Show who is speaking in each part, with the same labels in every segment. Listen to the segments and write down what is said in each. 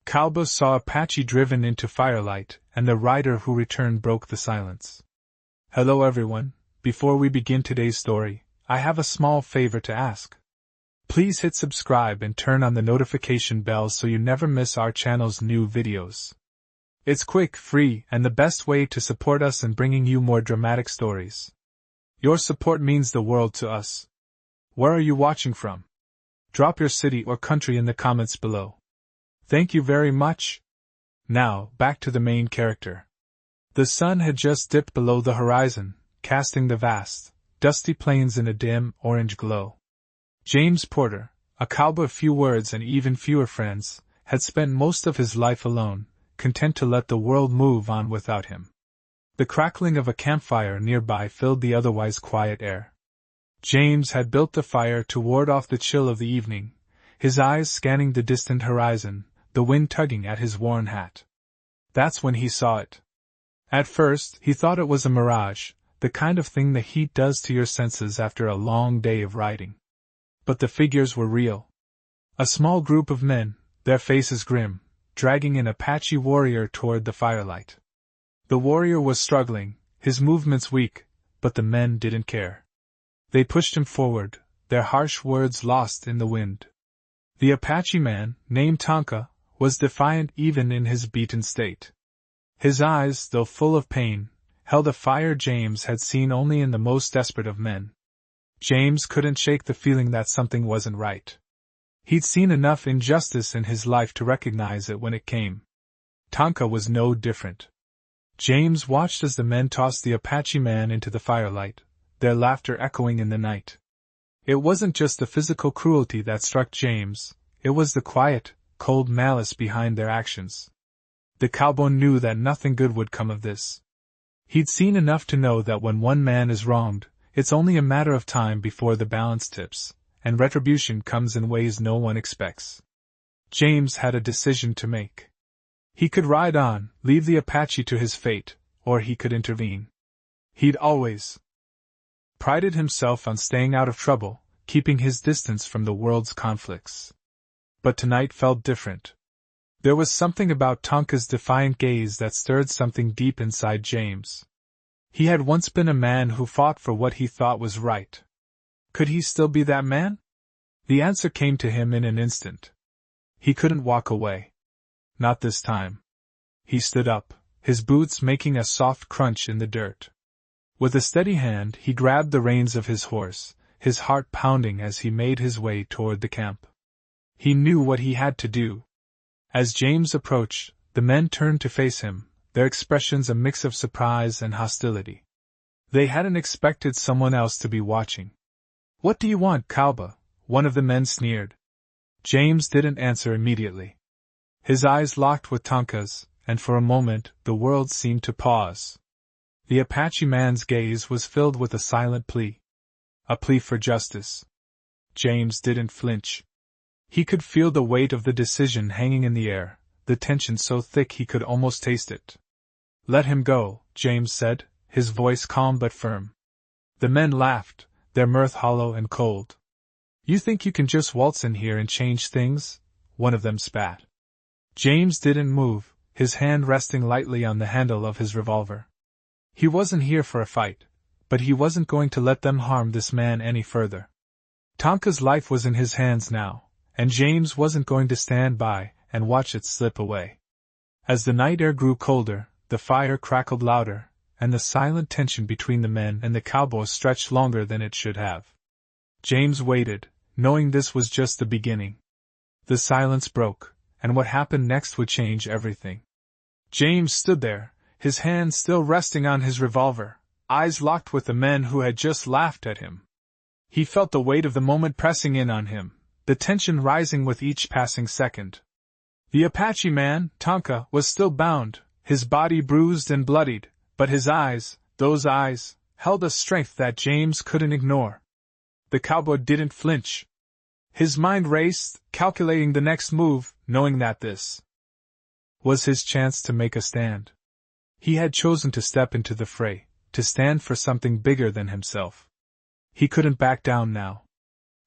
Speaker 1: Cowboy saw Apache driven into Firelight, and the rider who returned broke the silence. Hello everyone, before we begin today's story, I have a small favor to ask. Please hit subscribe and turn on the notification bell so you never miss our channel's new videos. It's quick, free, and the best way to support us in bringing you more dramatic stories. Your support means the world to us. Where are you watching from? Drop your city or country in the comments below. Thank you very much. Now, back to the main character. The sun had just dipped below the horizon, casting the vast, dusty plains in a dim, orange glow. James Porter, a cowboy of few words and even fewer friends, had spent most of his life alone, content to let the world move on without him. The crackling of a campfire nearby filled the otherwise quiet air. James had built the fire to ward off the chill of the evening, his eyes scanning the distant horizon, the wind tugging at his worn hat. That's when he saw it. At first, he thought it was a mirage, the kind of thing the heat does to your senses after a long day of riding. But the figures were real. A small group of men, their faces grim, dragging an Apache warrior toward the firelight. The warrior was struggling, his movements weak, but the men didn't care. They pushed him forward, their harsh words lost in the wind. The Apache man, named Tonka, was defiant even in his beaten state. His eyes, though full of pain, held a fire James had seen only in the most desperate of men. James couldn't shake the feeling that something wasn't right. He'd seen enough injustice in his life to recognize it when it came. Tonka was no different. James watched as the men tossed the Apache man into the firelight, their laughter echoing in the night. It wasn't just the physical cruelty that struck James, it was the quiet, cold malice behind their actions. The cowboy knew that nothing good would come of this. He'd seen enough to know that when one man is wronged, it's only a matter of time before the balance tips, and retribution comes in ways no one expects. James had a decision to make. He could ride on, leave the Apache to his fate, or he could intervene. He'd always prided himself on staying out of trouble, keeping his distance from the world's conflicts. But tonight felt different. There was something about Tonka's defiant gaze that stirred something deep inside James. He had once been a man who fought for what he thought was right. Could he still be that man? The answer came to him in an instant. He couldn't walk away. Not this time. He stood up, his boots making a soft crunch in the dirt. With a steady hand, he grabbed the reins of his horse, his heart pounding as he made his way toward the camp. He knew what he had to do. As James approached, the men turned to face him, their expressions a mix of surprise and hostility. They hadn't expected someone else to be watching. "What do you want, cowboy?" one of the men sneered. James didn't answer immediately. His eyes locked with Tonka's, and for a moment the world seemed to pause. The Apache man's gaze was filled with a silent plea. A plea for justice. James didn't flinch. He could feel the weight of the decision hanging in the air, the tension so thick he could almost taste it. "Let him go," James said, his voice calm but firm. The men laughed, their mirth hollow and cold. "You think you can just waltz in here and change things?" one of them spat. James didn't move, his hand resting lightly on the handle of his revolver. He wasn't here for a fight, but he wasn't going to let them harm this man any further. Tonka's life was in his hands now, and James wasn't going to stand by and watch it slip away. As the night air grew colder, the fire crackled louder, and the silent tension between the men and the cowboy stretched longer than it should have. James waited, knowing this was just the beginning. The silence broke, and what happened next would change everything. James stood there, his hand still resting on his revolver, eyes locked with the men who had just laughed at him. He felt the weight of the moment pressing in on him, the tension rising with each passing second. The Apache man, Tonka, was still bound, his body bruised and bloodied, but his eyes, those eyes, held a strength that James couldn't ignore. The cowboy didn't flinch. His mind raced, calculating the next move, knowing that this was his chance to make a stand. He had chosen to step into the fray, to stand for something bigger than himself. He couldn't back down now.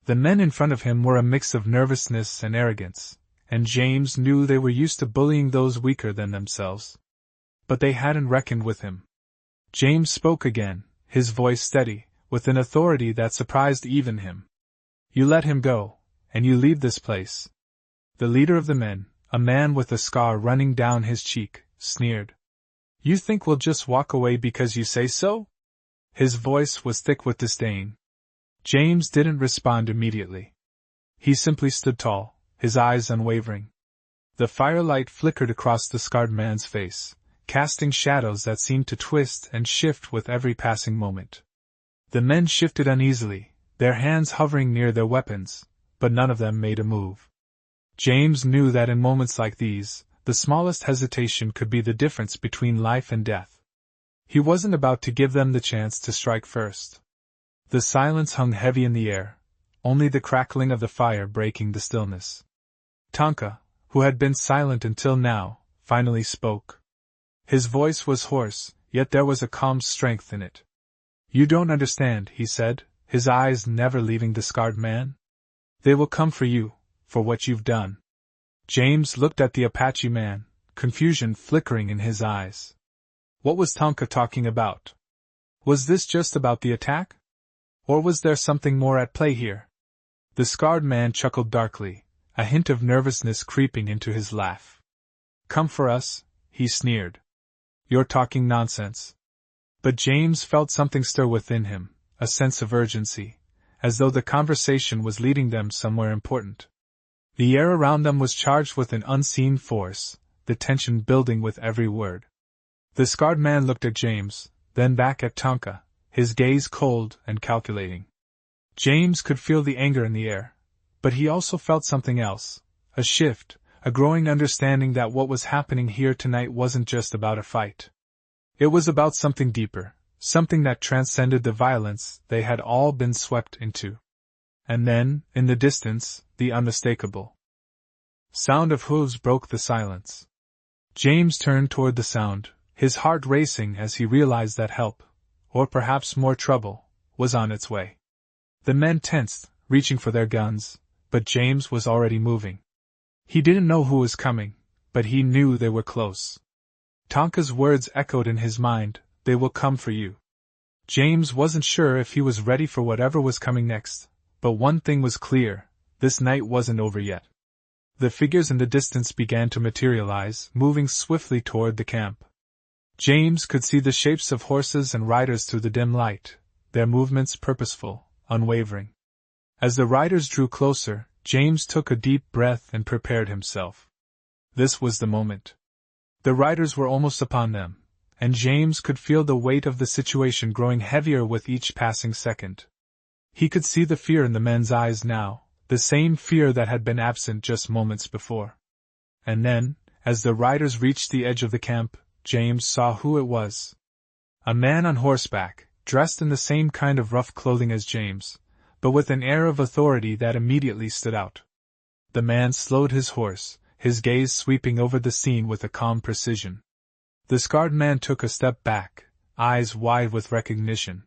Speaker 1: The men in front of him were a mix of nervousness and arrogance, and James knew they were used to bullying those weaker than themselves. But they hadn't reckoned with him. James spoke again, his voice steady, with an authority that surprised even him. "You let him go, and you leave this place." The leader of the men, a man with a scar running down his cheek, sneered. "You think we'll just walk away because you say so?" His voice was thick with disdain. James didn't respond immediately. He simply stood tall, his eyes unwavering. The firelight flickered across the scarred man's face, casting shadows that seemed to twist and shift with every passing moment. The men shifted uneasily, their hands hovering near their weapons, but none of them made a move. James knew that in moments like these, the smallest hesitation could be the difference between life and death. He wasn't about to give them the chance to strike first. The silence hung heavy in the air, only the crackling of the fire breaking the stillness. Tonka, who had been silent until now, finally spoke. His voice was hoarse, yet there was a calm strength in it. "You don't understand," he said, his eyes never leaving the scarred man. "They will come for you, for what you've done." James looked at the Apache man, confusion flickering in his eyes. What was Tonka talking about? Was this just about the attack? Or was there something more at play here? The scarred man chuckled darkly, a hint of nervousness creeping into his laugh. "Come for us," he sneered. "You're talking nonsense." But James felt something stir within him, a sense of urgency, as though the conversation was leading them somewhere important. The air around them was charged with an unseen force, the tension building with every word. The scarred man looked at James, then back at Tonka, his gaze cold and calculating. James could feel the anger in the air, but he also felt something else, a shift, a growing understanding that what was happening here tonight wasn't just about a fight. It was about something deeper, something that transcended the violence they had all been swept into. And then, in the distance, the unmistakable sound of hooves broke the silence. James turned toward the sound, his heart racing as he realized that help, or perhaps more trouble, was on its way. The men tensed, reaching for their guns, but James was already moving. He didn't know who was coming, but he knew they were close. Tonka's words echoed in his mind, "They will come for you." James wasn't sure if he was ready for whatever was coming next, but one thing was clear, this night wasn't over yet. The figures in the distance began to materialize, moving swiftly toward the camp. James could see the shapes of horses and riders through the dim light, their movements purposeful, unwavering. As the riders drew closer, James took a deep breath and prepared himself. This was the moment. The riders were almost upon them, and James could feel the weight of the situation growing heavier with each passing second. He could see the fear in the men's eyes now, the same fear that had been absent just moments before. And then, as the riders reached the edge of the camp, James saw who it was. A man on horseback, dressed in the same kind of rough clothing as James, but with an air of authority that immediately stood out. The man slowed his horse, his gaze sweeping over the scene with a calm precision. The scarred man took a step back, eyes wide with recognition.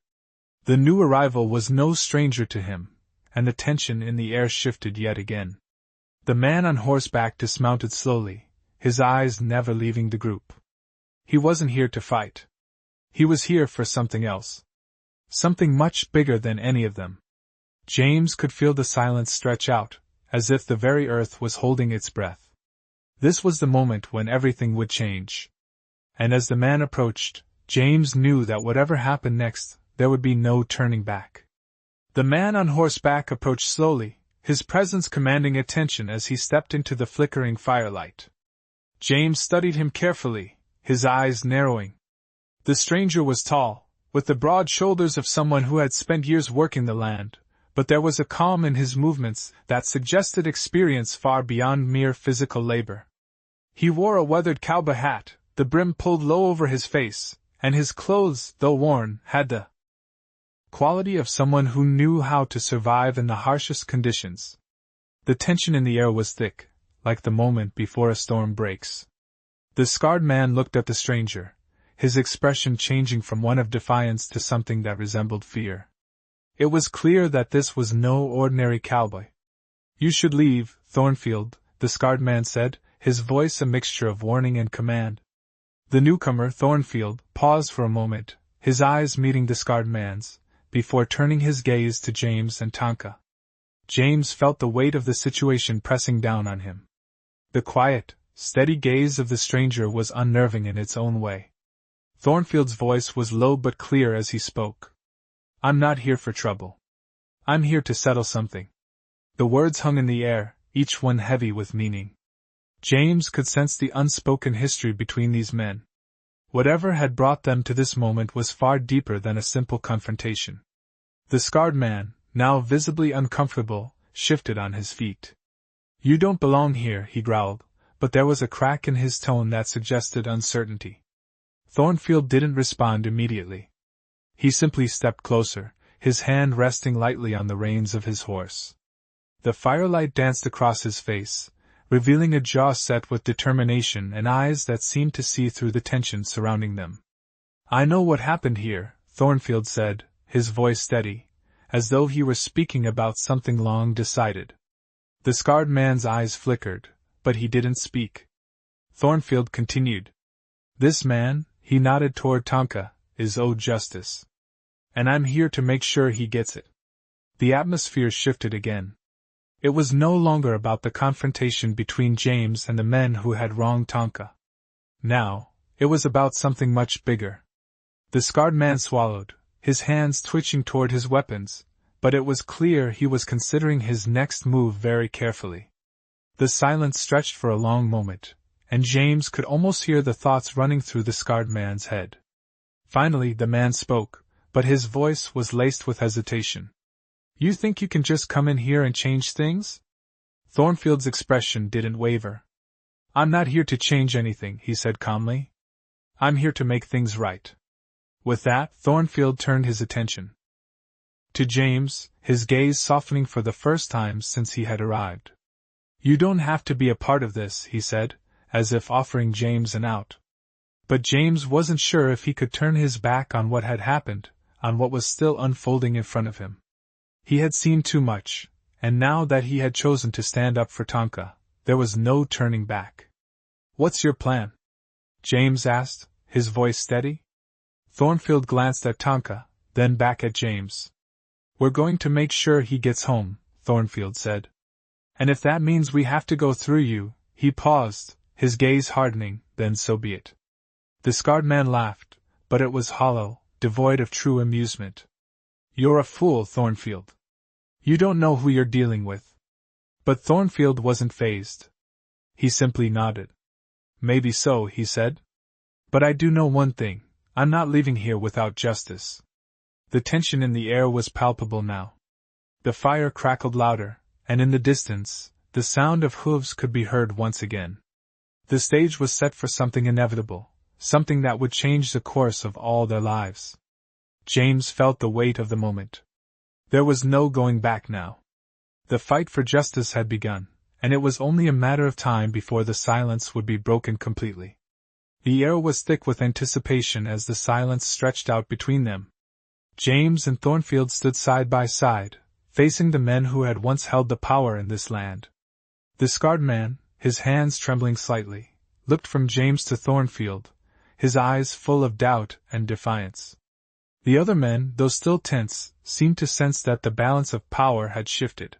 Speaker 1: The new arrival was no stranger to him, and the tension in the air shifted yet again. The man on horseback dismounted slowly, his eyes never leaving the group. He wasn't here to fight. He was here for something else. Something much bigger than any of them. James could feel the silence stretch out, as if the very earth was holding its breath. This was the moment when everything would change. And as the man approached, James knew that whatever happened next, there would be no turning back. The man on horseback approached slowly, his presence commanding attention as he stepped into the flickering firelight. James studied him carefully, his eyes narrowing. The stranger was tall, with the broad shoulders of someone who had spent years working the land, but there was a calm in his movements that suggested experience far beyond mere physical labor. He wore a weathered cowboy hat, the brim pulled low over his face, and his clothes, though worn, had the quality of someone who knew how to survive in the harshest conditions. The tension in the air was thick, like the moment before a storm breaks. The scarred man looked at the stranger, his expression changing from one of defiance to something that resembled fear. It was clear that this was no ordinary cowboy. "You should leave, Thornfield," the the scarred man said, his voice a mixture of warning and command. The newcomer, Thornfield, paused for a moment, his eyes meeting the scarred man's, before turning his gaze to James and Tonka. James felt the weight of the situation pressing down on him. The quiet, steady gaze of the stranger was unnerving in its own way. Thornfield's voice was low but clear as he spoke. "I'm not here for trouble. I'm here to settle something." The words hung in the air, each one heavy with meaning. James could sense the unspoken history between these men. Whatever had brought them to this moment was far deeper than a simple confrontation. The scarred man, now visibly uncomfortable, shifted on his feet. "You don't belong here," he growled, but there was a crack in his tone that suggested uncertainty. Thornfield didn't respond immediately. He simply stepped closer, his hand resting lightly on the reins of his horse. The firelight danced across his face, revealing a jaw set with determination and eyes that seemed to see through the tension surrounding them. "I know what happened here," Thornfield said, his voice steady, as though he were speaking about something long decided. The scarred man's eyes flickered, but he didn't speak. Thornfield continued. "This man," he nodded toward Tonka, "is owed justice. And I'm here to make sure he gets it." The atmosphere shifted again. It was no longer about the confrontation between James and the men who had wronged Tonka. Now, it was about something much bigger. The scarred man swallowed, his hands twitching toward his weapons, but it was clear he was considering his next move very carefully. The silence stretched for a long moment, and James could almost hear the thoughts running through the scarred man's head. Finally, the man spoke, but his voice was laced with hesitation. "You think you can just come in here and change things?" Thornfield's expression didn't waver. "I'm not here to change anything," he said calmly. "I'm here to make things right." With that, Thornfield turned his attention to James, his gaze softening for the first time since he had arrived. "You don't have to be a part of this," he said, as if offering James an out. But James wasn't sure if he could turn his back on what had happened, on what was still unfolding in front of him. He had seen too much, and now that he had chosen to stand up for Tonka, there was no turning back. "What's your plan?" James asked, his voice steady. Thornfield glanced at Tonka, then back at James. "We're going to make sure he gets home," Thornfield said. "And if that means we have to go through you," he paused, his gaze hardening, "then so be it." The scarred man laughed, but it was hollow, devoid of true amusement. "You're a fool, Thornfield. You don't know who you're dealing with." But Thornfield wasn't fazed. He simply nodded. "Maybe so," he said. "But I do know one thing, I'm not leaving here without justice." The tension in the air was palpable now. The fire crackled louder, and in the distance, the sound of hooves could be heard once again. The stage was set for something inevitable, something that would change the course of all their lives. James felt the weight of the moment. There was no going back now. The fight for justice had begun, and it was only a matter of time before the silence would be broken completely. The air was thick with anticipation as the silence stretched out between them. James and Thornfield stood side by side, facing the men who had once held the power in this land. The scarred man, his hands trembling slightly, looked from James to Thornfield, his eyes full of doubt and defiance. The other men, though still tense, seemed to sense that the balance of power had shifted.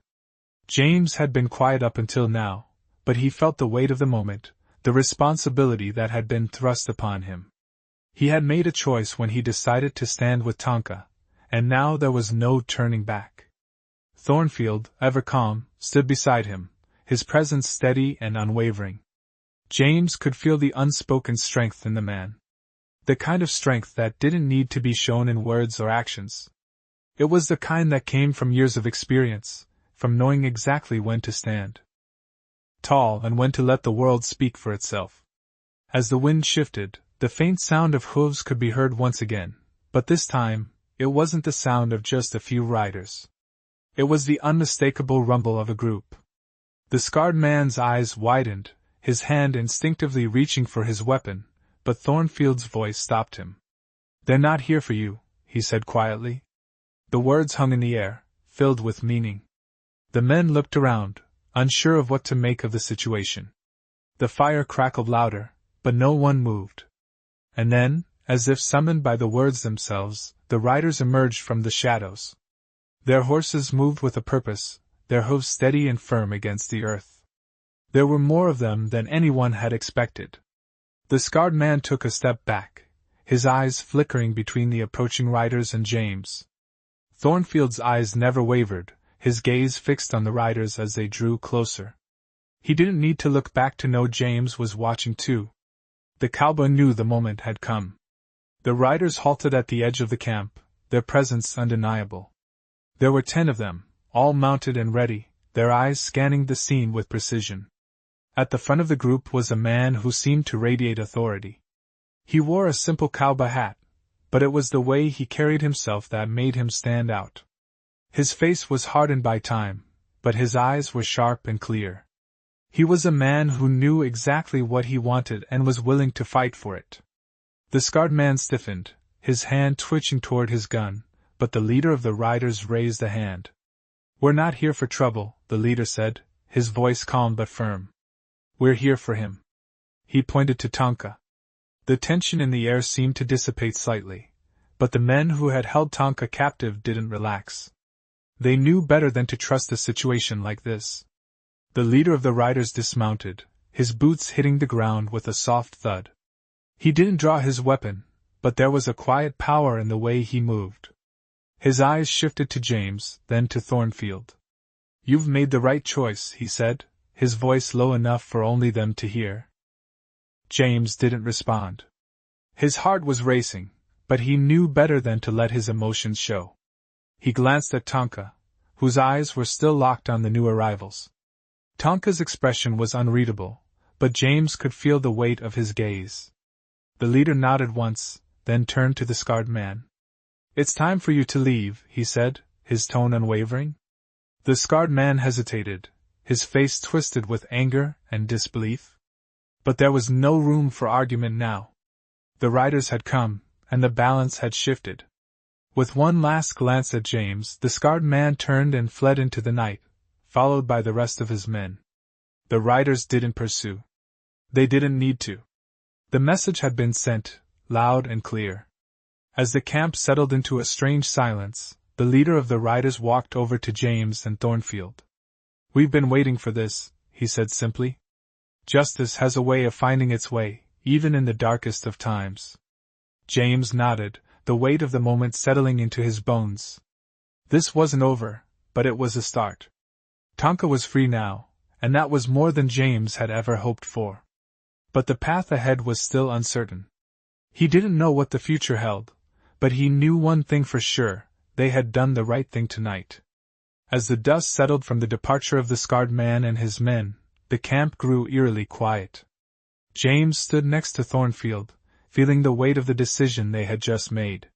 Speaker 1: James had been quiet up until now, but he felt the weight of the moment, the responsibility that had been thrust upon him. He had made a choice when he decided to stand with Tonka, and now there was no turning back. Thornfield, ever calm, stood beside him, his presence steady and unwavering. James could feel the unspoken strength in the man. The kind of strength that didn't need to be shown in words or actions. It was the kind that came from years of experience, from knowing exactly when to stand tall and when to let the world speak for itself. As the wind shifted, the faint sound of hooves could be heard once again, but this time, it wasn't the sound of just a few riders. It was the unmistakable rumble of a group. The scarred man's eyes widened, his hand instinctively reaching for his weapon, but Thornfield's voice stopped him. "They're not here for you," he said quietly. The words hung in the air, filled with meaning. The men looked around, unsure of what to make of the situation. The fire crackled louder, but no one moved. And then, as if summoned by the words themselves, the riders emerged from the shadows. Their horses moved with a purpose, their hooves steady and firm against the earth. There were more of them than anyone had expected. The scarred man took a step back, his eyes flickering between the approaching riders and James. Thornfield's eyes never wavered, his gaze fixed on the riders as they drew closer. He didn't need to look back to know James was watching too. The cowboy knew the moment had come. The riders halted at the edge of the camp, their presence undeniable. There were 10 of them, all mounted and ready, their eyes scanning the scene with precision. At the front of the group was a man who seemed to radiate authority. He wore a simple cowboy hat, but it was the way he carried himself that made him stand out. His face was hardened by time, but his eyes were sharp and clear. He was a man who knew exactly what he wanted and was willing to fight for it. The scarred man stiffened, his hand twitching toward his gun, but the leader of the riders raised a hand. "We're not here for trouble," the leader said, his voice calm but firm. "We're here for him." He pointed to Tonka. The tension in the air seemed to dissipate slightly, but the men who had held Tonka captive didn't relax. They knew better than to trust a situation like this. The leader of the riders dismounted, his boots hitting the ground with a soft thud. He didn't draw his weapon, but there was a quiet power in the way he moved. His eyes shifted to James, then to Thornfield. "You've made the right choice," he said, his voice low enough for only them to hear. James didn't respond. His heart was racing, but he knew better than to let his emotions show. He glanced at Tonka, whose eyes were still locked on the new arrivals. Tonka's expression was unreadable, but James could feel the weight of his gaze. The leader nodded once, then turned to the scarred man. "It's time for you to leave," he said, his tone unwavering. The scarred man hesitated, his face twisted with anger and disbelief. But there was no room for argument now. The riders had come, and the balance had shifted. With one last glance at James, the scarred man turned and fled into the night, followed by the rest of his men. The riders didn't pursue. They didn't need to. The message had been sent, loud and clear. As the camp settled into a strange silence, the leader of the riders walked over to James and Thornfield. "We've been waiting for this," he said simply. "Justice has a way of finding its way, even in the darkest of times." James nodded, the weight of the moment settling into his bones. This wasn't over, but it was a start. Tonka was free now, and that was more than James had ever hoped for. But the path ahead was still uncertain. He didn't know what the future held, but he knew one thing for sure: they had done the right thing tonight. As the dust settled from the departure of the scarred man and his men, the camp grew eerily quiet. James stood next to Thornfield, feeling the weight of the decision they had just made.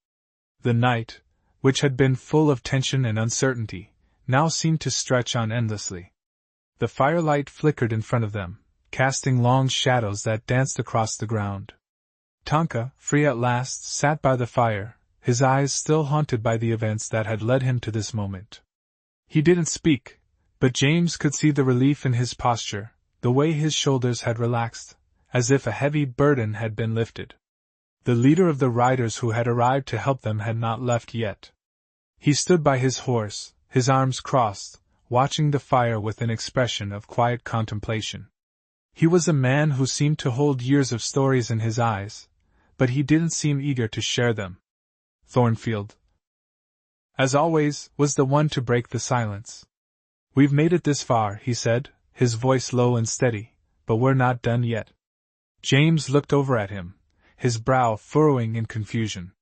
Speaker 1: The night, which had been full of tension and uncertainty, now seemed to stretch on endlessly. The firelight flickered in front of them, casting long shadows that danced across the ground. Tonka, free at last, sat by the fire, his eyes still haunted by the events that had led him to this moment. He didn't speak, but James could see the relief in his posture, the way his shoulders had relaxed, as if a heavy burden had been lifted. The leader of the riders who had arrived to help them had not left yet. He stood by his horse, his arms crossed, watching the fire with an expression of quiet contemplation. He was a man who seemed to hold years of stories in his eyes, but he didn't seem eager to share them. Thornfield, as always, was the one to break the silence. "We've made it this far," he said, his voice low and steady, "but we're not done yet." James looked over at him, his brow furrowing in confusion.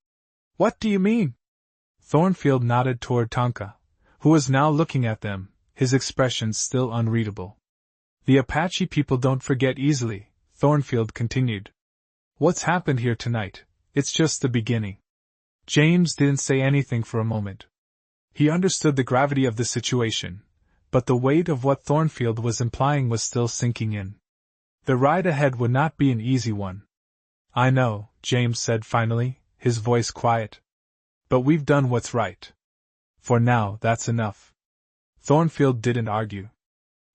Speaker 1: "What do you mean?" Thornfield nodded toward Tonka, who was now looking at them, his expression still unreadable. "The Apache people don't forget easily," Thornfield continued. "What's happened here tonight, it's just the beginning." James didn't say anything for a moment. He understood the gravity of the situation, but the weight of what Thornfield was implying was still sinking in. The ride ahead would not be an easy one. "I know," James said finally, his voice quiet. "But we've done what's right. For now, that's enough." Thornfield didn't argue.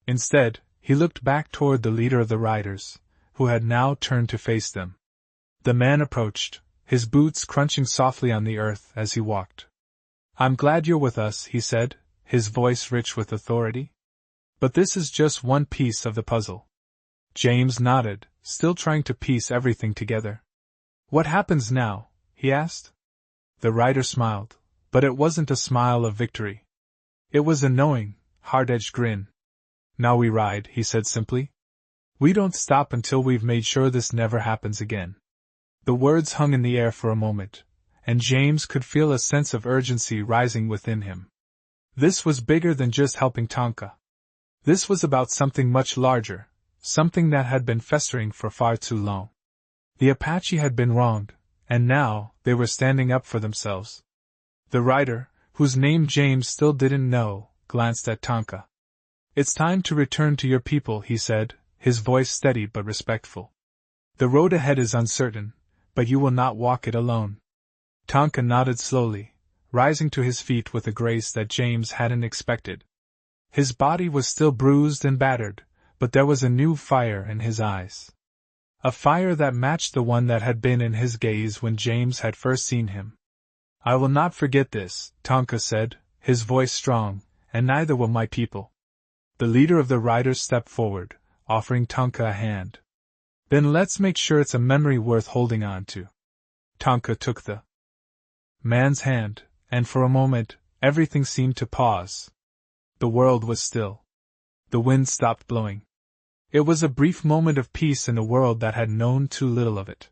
Speaker 1: Instead, he looked back toward the leader of the riders, who had now turned to face them. The man approached, his boots crunching softly on the earth as he walked. "I'm glad you're with us," he said, his voice rich with authority. "But this is just one piece of the puzzle." James nodded, still trying to piece everything together. "What happens now?" he asked. The rider smiled, but it wasn't a smile of victory. It was a knowing, hard-edged grin. "Now we ride," he said simply. "We don't stop until we've made sure this never happens again." The words hung in the air for a moment, and James could feel a sense of urgency rising within him. This was bigger than just helping Tonka. This was about something much larger, something that had been festering for far too long. The Apache had been wronged, and now they were standing up for themselves. The rider, whose name James still didn't know, glanced at Tonka. "It's time to return to your people," he said, his voice steady but respectful. "The road ahead is uncertain, but you will not walk it alone." Tonka nodded slowly, rising to his feet with a grace that James hadn't expected. His body was still bruised and battered, but there was a new fire in his eyes. A fire that matched the one that had been in his gaze when James had first seen him. "I will not forget this," Tonka said, his voice strong, "and neither will my people." The leader of the riders stepped forward, offering Tonka a hand. "Then let's make sure it's a memory worth holding on to." Tonka took the man's hand, and for a moment, everything seemed to pause. The world was still. The wind stopped blowing. It was a brief moment of peace in a world that had known too little of it.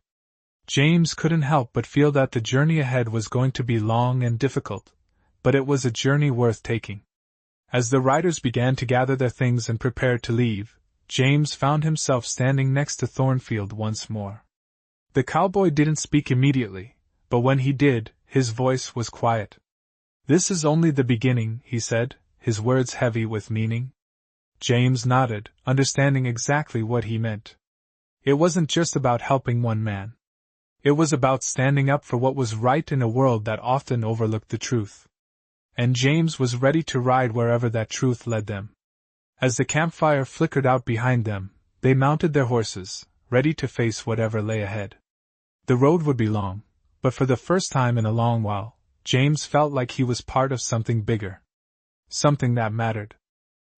Speaker 1: James couldn't help but feel that the journey ahead was going to be long and difficult, but it was a journey worth taking. As the riders began to gather their things and prepared to leave, James found himself standing next to Thornfield once more. The cowboy didn't speak immediately, but when he did, his voice was quiet. "This is only the beginning," he said, his words heavy with meaning. James nodded, understanding exactly what he meant. It wasn't just about helping one man. It was about standing up for what was right in a world that often overlooked the truth. And James was ready to ride wherever that truth led them. As the campfire flickered out behind them, they mounted their horses, ready to face whatever lay ahead. The road would be long, but for the first time in a long while, James felt like he was part of something bigger. Something that mattered.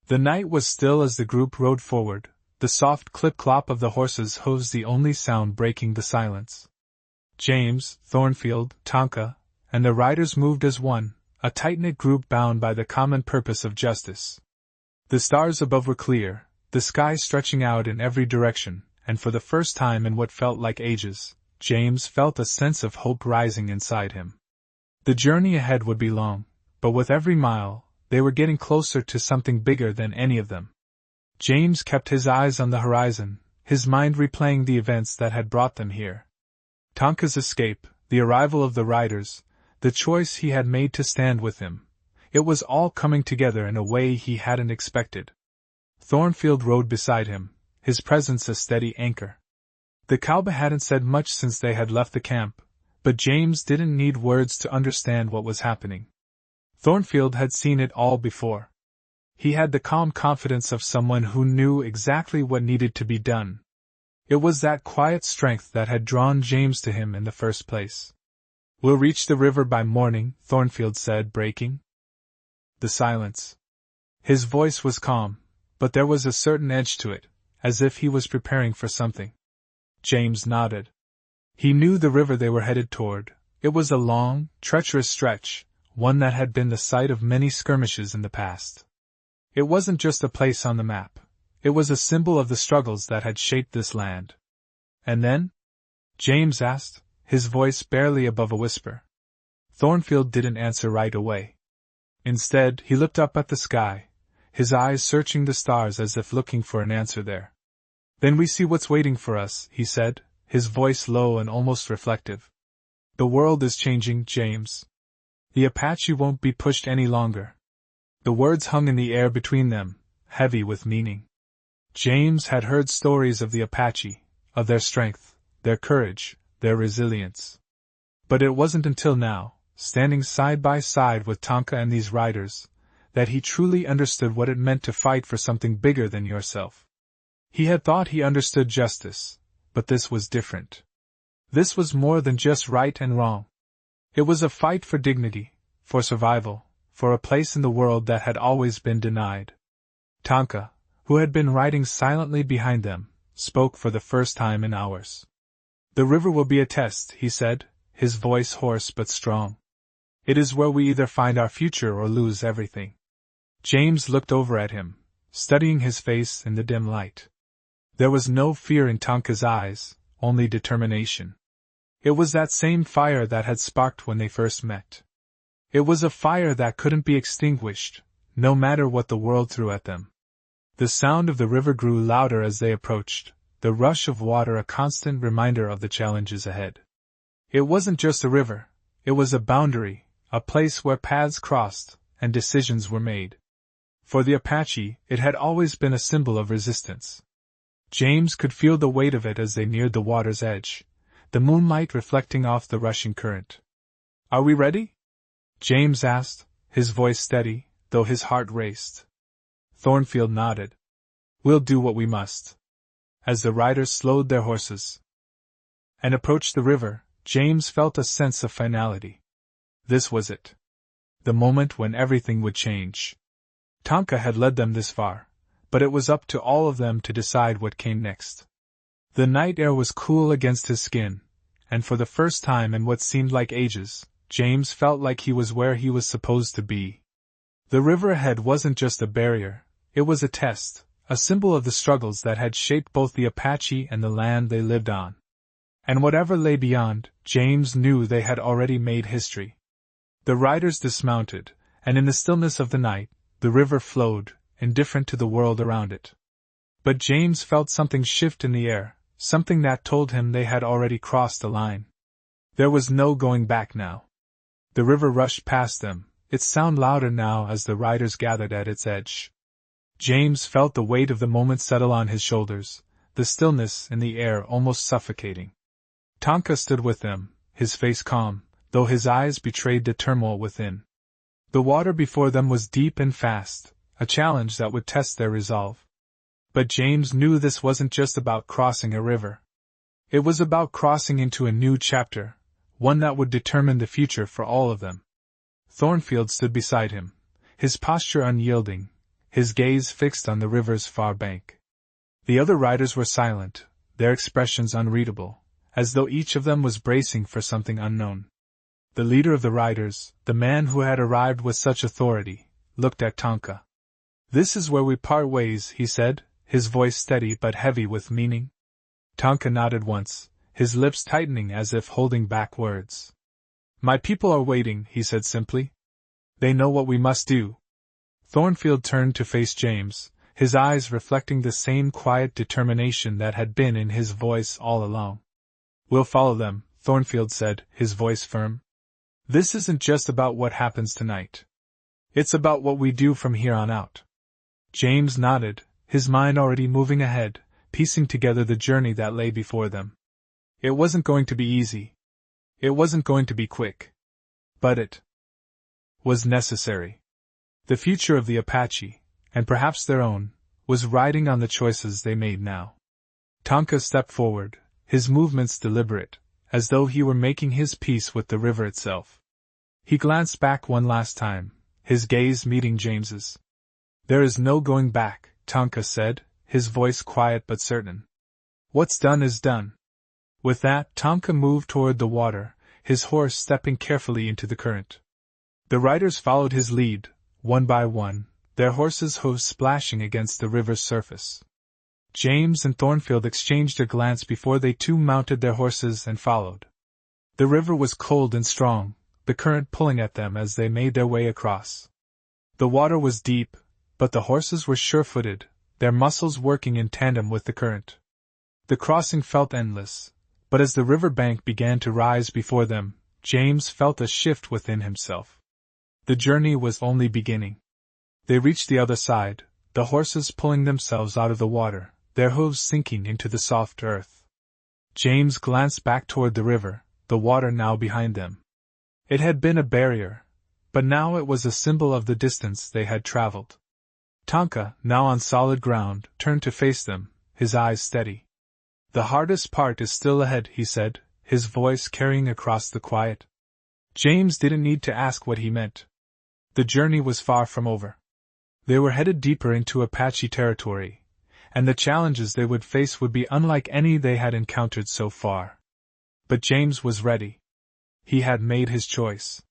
Speaker 1: The night was still as the group rode forward, the soft clip-clop of the horses' hooves the only sound breaking the silence. James, Thornfield, Tonka, and the riders moved as one, a tight-knit group bound by the common purpose of justice. The stars above were clear, the sky stretching out in every direction, and for the first time in what felt like ages, James felt a sense of hope rising inside him. The journey ahead would be long, but with every mile, they were getting closer to something bigger than any of them. James kept his eyes on the horizon, his mind replaying the events that had brought them here. Tonka's escape, the arrival of the riders, the choice he had made to stand with him. It was all coming together in a way he hadn't expected. Thornfield rode beside him, his presence a steady anchor. The cowboy hadn't said much since they had left the camp, but James didn't need words to understand what was happening. Thornfield had seen it all before. He had the calm confidence of someone who knew exactly what needed to be done. It was that quiet strength that had drawn James to him in the first place. "We'll reach the river by morning," Thornfield said, breaking the silence. His voice was calm, but there was a certain edge to it, as if he was preparing for something. James nodded. He knew the river they were headed toward. It was a long, treacherous stretch, one that had been the site of many skirmishes in the past. It wasn't just a place on the map. It was a symbol of the struggles that had shaped this land. "And then?" James asked, his voice barely above a whisper. Thornfield didn't answer right away. Instead, he looked up at the sky, his eyes searching the stars as if looking for an answer there. "Then we see what's waiting for us," he said, his voice low and almost reflective. "The world is changing, James. The Apache won't be pushed any longer." The words hung in the air between them, heavy with meaning. James had heard stories of the Apache, of their strength, their courage, their resilience. But it wasn't until now, standing side by side with Tonka and these riders, that he truly understood what it meant to fight for something bigger than yourself. He had thought he understood justice, but this was different. This was more than just right and wrong. It was a fight for dignity, for survival, for a place in the world that had always been denied. Tonka, who had been riding silently behind them, spoke for the first time in hours. "The river will be a test," he said, his voice hoarse but strong. "It is where we either find our future or lose everything." James looked over at him, studying his face in the dim light. There was no fear in Tonka's eyes, only determination. It was that same fire that had sparked when they first met. It was a fire that couldn't be extinguished, no matter what the world threw at them. The sound of the river grew louder as they approached, the rush of water a constant reminder of the challenges ahead. It wasn't just a river, it was a boundary, a place where paths crossed, and decisions were made. For the Apache, it had always been a symbol of resistance. James could feel the weight of it as they neared the water's edge, the moonlight reflecting off the rushing current. "Are we ready?" James asked, his voice steady, though his heart raced. Thornfield nodded. "We'll do what we must." As the riders slowed their horses and approached the river, James felt a sense of finality. This was it. The moment when everything would change. Tonka had led them this far, but it was up to all of them to decide what came next. The night air was cool against his skin, and for the first time in what seemed like ages, James felt like he was where he was supposed to be. The river ahead wasn't just a barrier, it was a test, a symbol of the struggles that had shaped both the Apache and the land they lived on. And whatever lay beyond, James knew they had already made history. The riders dismounted, and in the stillness of the night, the river flowed, indifferent to the world around it. But James felt something shift in the air, something that told him they had already crossed the line. There was no going back now. The river rushed past them, its sound louder now as the riders gathered at its edge. James felt the weight of the moment settle on his shoulders, the stillness in the air almost suffocating. Tonka stood with them, his face calm, though his eyes betrayed the turmoil within. The water before them was deep and fast, a challenge that would test their resolve. But James knew this wasn't just about crossing a river. It was about crossing into a new chapter, one that would determine the future for all of them. Thornfield stood beside him, his posture unyielding, his gaze fixed on the river's far bank. The other riders were silent, their expressions unreadable, as though each of them was bracing for something unknown. The leader of the riders, the man who had arrived with such authority, looked at Tonka. "This is where we part ways," he said, his voice steady but heavy with meaning. Tonka nodded once, his lips tightening as if holding back words. "My people are waiting," he said simply. "They know what we must do." Thornfield turned to face James, his eyes reflecting the same quiet determination that had been in his voice all along. "We'll follow them," Thornfield said, his voice firm. "This isn't just about what happens tonight. It's about what we do from here on out." James nodded, his mind already moving ahead, piecing together the journey that lay before them. It wasn't going to be easy. It wasn't going to be quick. But it was necessary. The future of the Apache, and perhaps their own, was riding on the choices they made now. Tonka stepped forward, his movements deliberate, as though he were making his peace with the river itself. He glanced back one last time, his gaze meeting James's. "There is no going back," Tonka said, his voice quiet but certain. "What's done is done." With that, Tonka moved toward the water, his horse stepping carefully into the current. The riders followed his lead, one by one, their horses' hooves splashing against the river's surface. James and Thornfield exchanged a glance before they too mounted their horses and followed. The river was cold and strong, the current pulling at them as they made their way across. The water was deep, but the horses were sure-footed, their muscles working in tandem with the current. The crossing felt endless, but as the river bank began to rise before them, James felt a shift within himself. The journey was only beginning. They reached the other side, the horses pulling themselves out of the water, their hooves sinking into the soft earth. James glanced back toward the river, the water now behind them. It had been a barrier, but now it was a symbol of the distance they had traveled. Tonka, now on solid ground, turned to face them, his eyes steady. "The hardest part is still ahead," he said, his voice carrying across the quiet. James didn't need to ask what he meant. The journey was far from over. They were headed deeper into Apache territory, and the challenges they would face would be unlike any they had encountered so far. But James was ready. He had made his choice.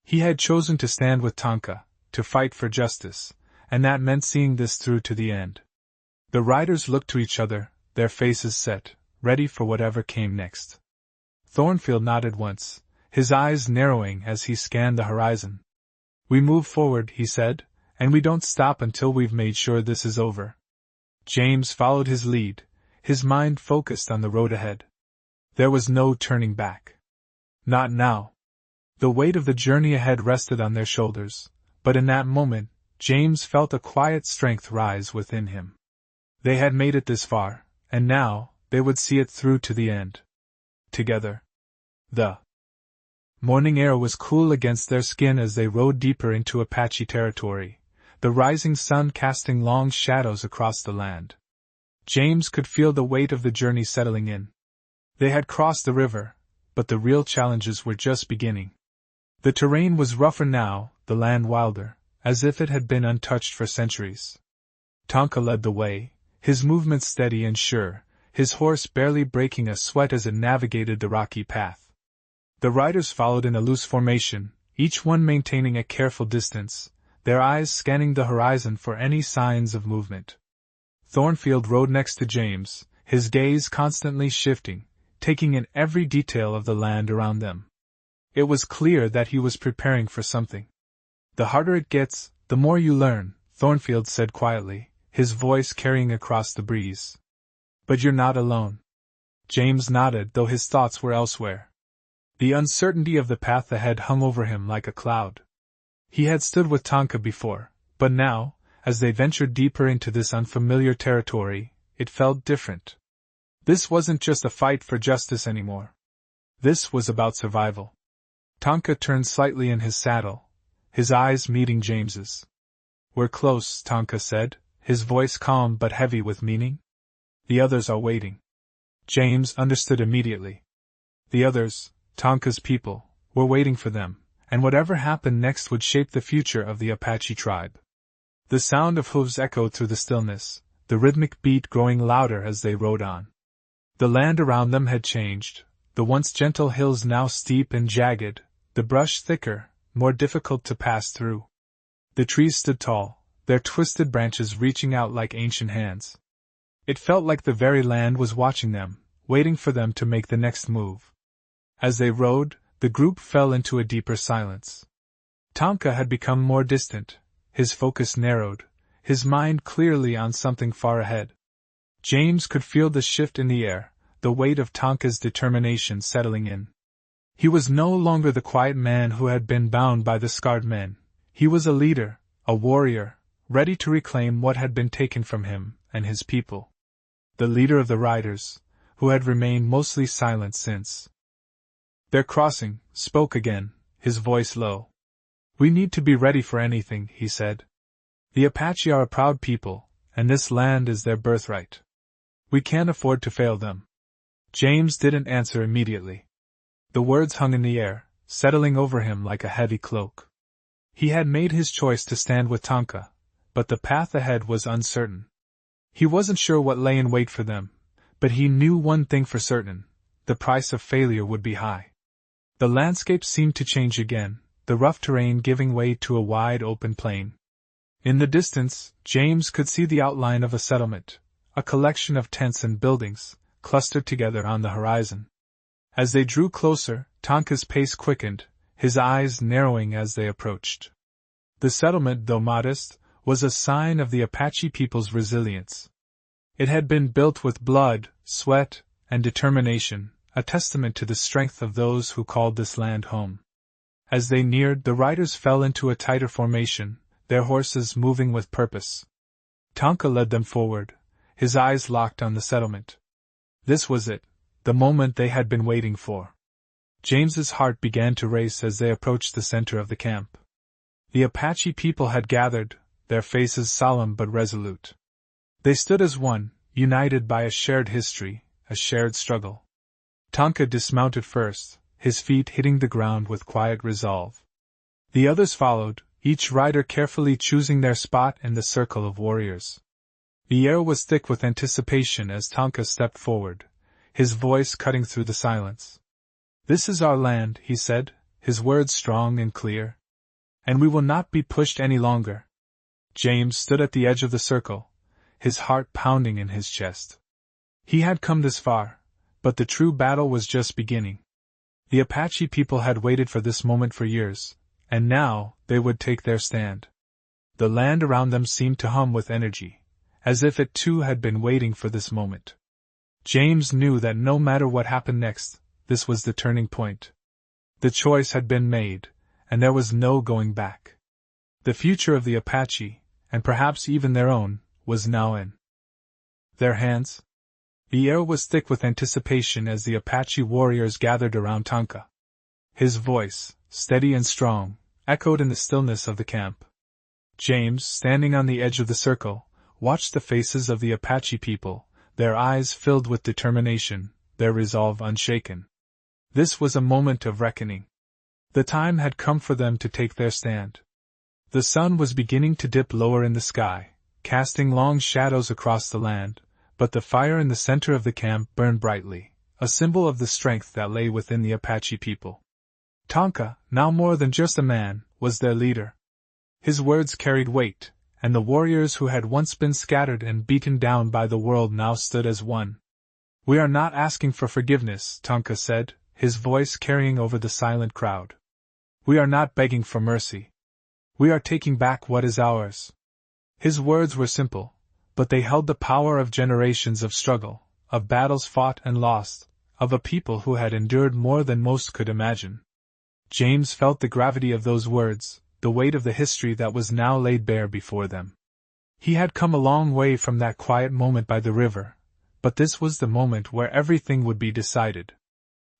Speaker 1: He had chosen to stand with Tonka, to fight for justice, and that meant seeing this through to the end. The riders looked to each other, their faces set, ready for whatever came next. Thornfield nodded once, his eyes narrowing as he scanned the horizon. "We move forward," he said, "and we don't stop until we've made sure this is over." James followed his lead, his mind focused on the road ahead. There was no turning back. Not now. The weight of the journey ahead rested on their shoulders, but in that moment, James felt a quiet strength rise within him. They had made it this far, and now, they would see it through to the end. Together. The morning air was cool against their skin as they rode deeper into Apache territory, the rising sun casting long shadows across the land. James could feel the weight of the journey settling in. They had crossed the river, but the real challenges were just beginning. The terrain was rougher now, the land wilder, as if it had been untouched for centuries. Tonka led the way, his movements steady and sure, his horse barely breaking a sweat as it navigated the rocky path. The riders followed in a loose formation, each one maintaining a careful distance, their eyes scanning the horizon for any signs of movement. Thornfield rode next to James, his gaze constantly shifting, taking in every detail of the land around them. It was clear that he was preparing for something. "The harder it gets, the more you learn," Thornfield said quietly, his voice carrying across the breeze. "But you're not alone." James nodded, though his thoughts were elsewhere. The uncertainty of the path ahead hung over him like a cloud. He had stood with Tonka before, but now, as they ventured deeper into this unfamiliar territory, it felt different. This wasn't just a fight for justice anymore. This was about survival. Tonka turned slightly in his saddle, his eyes meeting James's. "We're close," Tonka said, his voice calm but heavy with meaning. "The others are waiting." James understood immediately. The others, Tonka's people, were waiting for them, and whatever happened next would shape the future of the Apache tribe. The sound of hooves echoed through the stillness, the rhythmic beat growing louder as they rode on. The land around them had changed, the once gentle hills now steep and jagged, the brush thicker, more difficult to pass through. The trees stood tall, their twisted branches reaching out like ancient hands. It felt like the very land was watching them, waiting for them to make the next move. As they rode, the group fell into a deeper silence. Tonka had become more distant, his focus narrowed, his mind clearly on something far ahead. James could feel the shift in the air, the weight of Tonka's determination settling in. He was no longer the quiet man who had been bound by the scarred men. He was a leader, a warrior, ready to reclaim what had been taken from him and his people. The leader of the riders, who had remained mostly silent since their crossing, spoke again, his voice low. "We need to be ready for anything," he said. "The Apache are a proud people, and this land is their birthright. We can't afford to fail them." James didn't answer immediately. The words hung in the air, settling over him like a heavy cloak. He had made his choice to stand with Tonka, but the path ahead was uncertain. He wasn't sure what lay in wait for them, but he knew one thing for certain: the price of failure would be high. The landscape seemed to change again, the rough terrain giving way to a wide open plain. In the distance, James could see the outline of a settlement, a collection of tents and buildings, clustered together on the horizon. As they drew closer, Tonka's pace quickened, his eyes narrowing as they approached. The settlement, though modest, was a sign of the Apache people's resilience. It had been built with blood, sweat, and determination, a testament to the strength of those who called this land home. As they neared, the riders fell into a tighter formation, their horses moving with purpose. Tonka led them forward, his eyes locked on the settlement. This was it, the moment they had been waiting for. James's heart began to race as they approached the center of the camp. The Apache people had gathered, their faces solemn but resolute. They stood as one, united by a shared history, a shared struggle. Tonka dismounted first, his feet hitting the ground with quiet resolve. The others followed, each rider carefully choosing their spot in the circle of warriors. The air was thick with anticipation as Tonka stepped forward, his voice cutting through the silence. "This is our land," he said, his words strong and clear. "And we will not be pushed any longer." James stood at the edge of the circle, his heart pounding in his chest. He had come this far, but the true battle was just beginning. The Apache people had waited for this moment for years, and now they would take their stand. The land around them seemed to hum with energy, as if it too had been waiting for this moment. James knew that no matter what happened next, this was the turning point. The choice had been made, and there was no going back. The future of the Apache, and perhaps even their own, was now in their hands. The air was thick with anticipation as the Apache warriors gathered around Tonka. His voice, steady and strong, echoed in the stillness of the camp. James, standing on the edge of the circle, watched the faces of the Apache people, their eyes filled with determination, their resolve unshaken. This was a moment of reckoning. The time had come for them to take their stand. The sun was beginning to dip lower in the sky, casting long shadows across the land, but the fire in the center of the camp burned brightly, a symbol of the strength that lay within the Apache people. Tonka, now more than just a man, was their leader. His words carried weight, and the warriors who had once been scattered and beaten down by the world now stood as one. "We are not asking for forgiveness," Tonka said, his voice carrying over the silent crowd. "We are not begging for mercy. We are taking back what is ours." His words were simple, but they held the power of generations of struggle, of battles fought and lost, of a people who had endured more than most could imagine. James felt the gravity of those words, the weight of the history that was now laid bare before them. He had come a long way from that quiet moment by the river, but this was the moment where everything would be decided.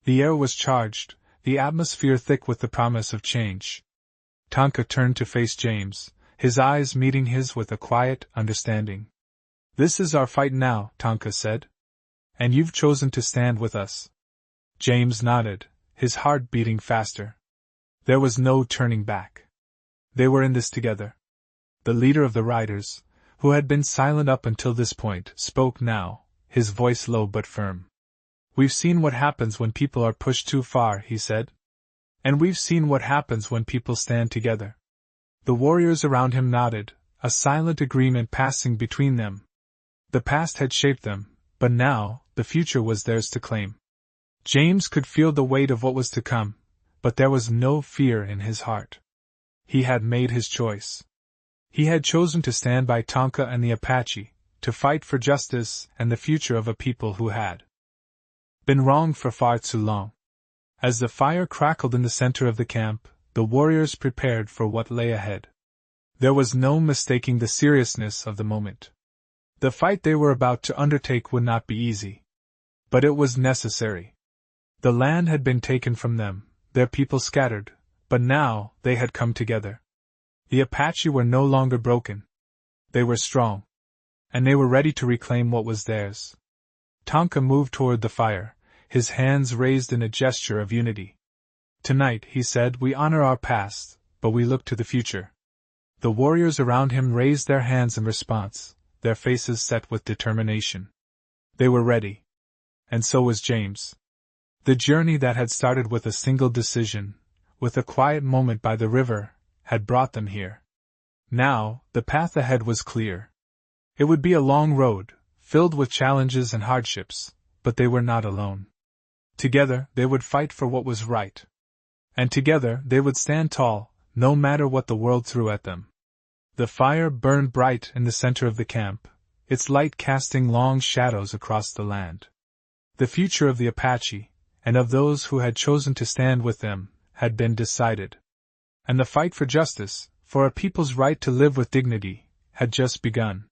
Speaker 1: The air was charged, the atmosphere thick with the promise of change. Tonka turned to face James, his eyes meeting his with a quiet understanding. "This is our fight now," Tonka said. "And you've chosen to stand with us." James nodded, his heart beating faster. There was no turning back. They were in this together. The leader of the riders, who had been silent up until this point, spoke now, his voice low but firm. "We've seen what happens when people are pushed too far," he said. "And we've seen what happens when people stand together." The warriors around him nodded, a silent agreement passing between them. The past had shaped them, but now, the future was theirs to claim. James could feel the weight of what was to come, but there was no fear in his heart. He had made his choice. He had chosen to stand by Tonka and the Apache, to fight for justice and the future of a people who had been wronged for far too long. As the fire crackled in the center of the camp, the warriors prepared for what lay ahead. There was no mistaking the seriousness of the moment. The fight they were about to undertake would not be easy. But it was necessary. The land had been taken from them, their people scattered, but now they had come together. The Apache were no longer broken. They were strong. And they were ready to reclaim what was theirs. Tonka moved toward the fire, his hands raised in a gesture of unity. "Tonight," he said, "we honor our past, but we look to the future." The warriors around him raised their hands in response, their faces set with determination. They were ready. And so was James. The journey that had started with a single decision, with a quiet moment by the river, had brought them here. Now, the path ahead was clear. It would be a long road, filled with challenges and hardships, but they were not alone. Together, they would fight for what was right. And together, they would stand tall, no matter what the world threw at them. The fire burned bright in the center of the camp, its light casting long shadows across the land. The future of the Apache, and of those who had chosen to stand with them, had been decided. And the fight for justice, for a people's right to live with dignity, had just begun.